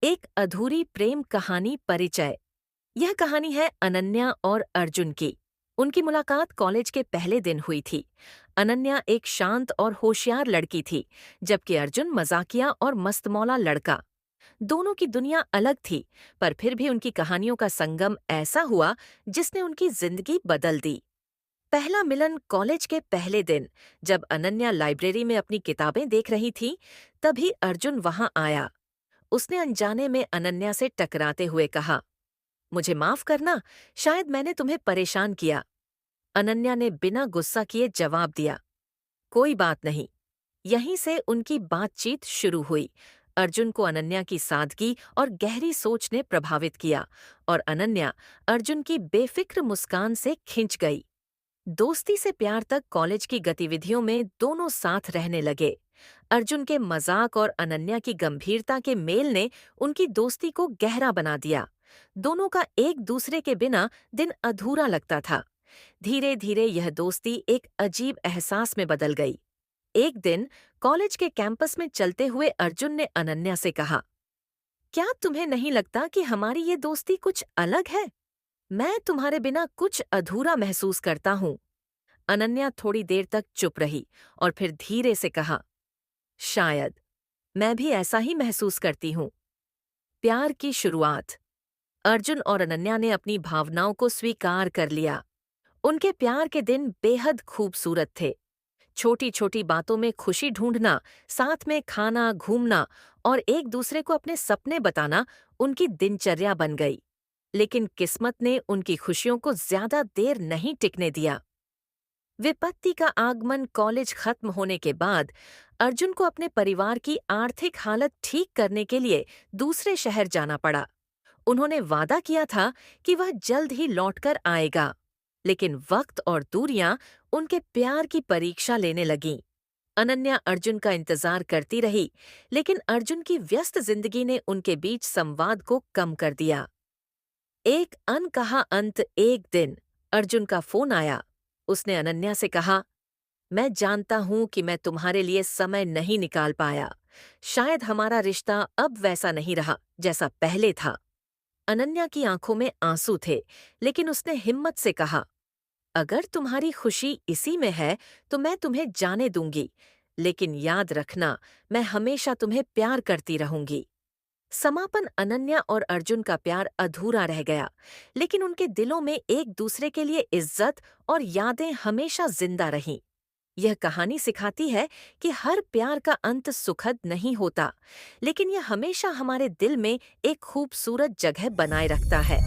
एक अधूरी प्रेम कहानी परिचय। यह कहानी है अनन्या और अर्जुन की। उनकी मुलाकात कॉलेज के पहले दिन हुई थी। अनन्या एक शांत और होशियार लड़की थी, जबकि अर्जुन मजाकिया और मस्तमौला लड़का। दोनों की दुनिया अलग थी, पर फिर भी उनकी कहानियों का संगम ऐसा हुआ जिसने उनकी जिंदगी बदल दी। पहला मिलन कॉलेज के पहले दिन, जब अनन्या लाइब्रेरी में अपनी किताबें देख रही थी, तभी अर्जुन वहां आया। उसने अनजाने में अनन्या से टकराते हुए कहा, मुझे माफ करना, शायद मैंने तुम्हें परेशान किया। अनन्या ने बिना गुस्सा किए जवाब दिया, कोई बात नहीं। यहीं से उनकी बातचीत शुरू हुई। अर्जुन को अनन्या की सादगी और गहरी सोच ने प्रभावित किया, और अनन्या अर्जुन की बेफिक्र मुस्कान से खिंच गई। दोस्ती से प्यार तक कॉलेज की गतिविधियों में दोनों साथ रहने लगे। अर्जुन के मजाक और अनन्या की गंभीरता के मेल ने उनकी दोस्ती को गहरा बना दिया। दोनों का एक दूसरे के बिना दिन अधूरा लगता था। धीरे धीरे यह दोस्ती एक अजीब एहसास में बदल गई। एक दिन कॉलेज के कैंपस में चलते हुए अर्जुन ने अनन्या से कहा, क्या तुम्हें नहीं लगता कि हमारी ये दोस्ती कुछ अलग है? मैं तुम्हारे बिना कुछ अधूरा महसूस करता हूँ। अनन्या थोड़ी देर तक चुप रही और फिर धीरे से कहा, शायद मैं भी ऐसा ही महसूस करती हूँ। प्यार की शुरुआत। अर्जुन और अनन्या ने अपनी भावनाओं को स्वीकार कर लिया। उनके प्यार के दिन बेहद खूबसूरत थे। छोटी छोटी बातों में खुशी ढूंढना, साथ में खाना, घूमना और एक दूसरे को अपने सपने बताना उनकी दिनचर्या बन गई। लेकिन किस्मत ने उनकी खुशियों को ज्यादा देर नहीं टिकने दिया। विपत्ति का आगमन। कॉलेज खत्म होने के बाद अर्जुन को अपने परिवार की आर्थिक हालत ठीक करने के लिए दूसरे शहर जाना पड़ा। उन्होंने वादा किया था कि वह जल्द ही लौटकर आएगा, लेकिन वक्त और दूरियां उनके प्यार की परीक्षा लेने लगीं। अनन्या अर्जुन का इंतजार करती रही, लेकिन अर्जुन की व्यस्त जिंदगी ने उनके बीच संवाद को कम कर दिया। एक अनकहा अंत। एक दिन अर्जुन का फोन आया। उसने अनन्या से कहा, मैं जानता हूं कि मैं तुम्हारे लिए समय नहीं निकाल पाया। शायद हमारा रिश्ता अब वैसा नहीं रहा जैसा पहले था। अनन्या की आंखों में आंसू थे, लेकिन उसने हिम्मत से कहा, अगर तुम्हारी खुशी इसी में है तो मैं तुम्हें जाने दूंगी, लेकिन याद रखना, मैं हमेशा तुम्हें प्यार करती रहूंगी। समापन। अनन्या और अर्जुन का प्यार अधूरा रह गया, लेकिन उनके दिलों में एक दूसरे के लिए इज्जत और यादें हमेशा जिंदा रहीं। यह कहानी सिखाती है कि हर प्यार का अंत सुखद नहीं होता, लेकिन यह हमेशा हमारे दिल में एक खूबसूरत जगह बनाए रखता है।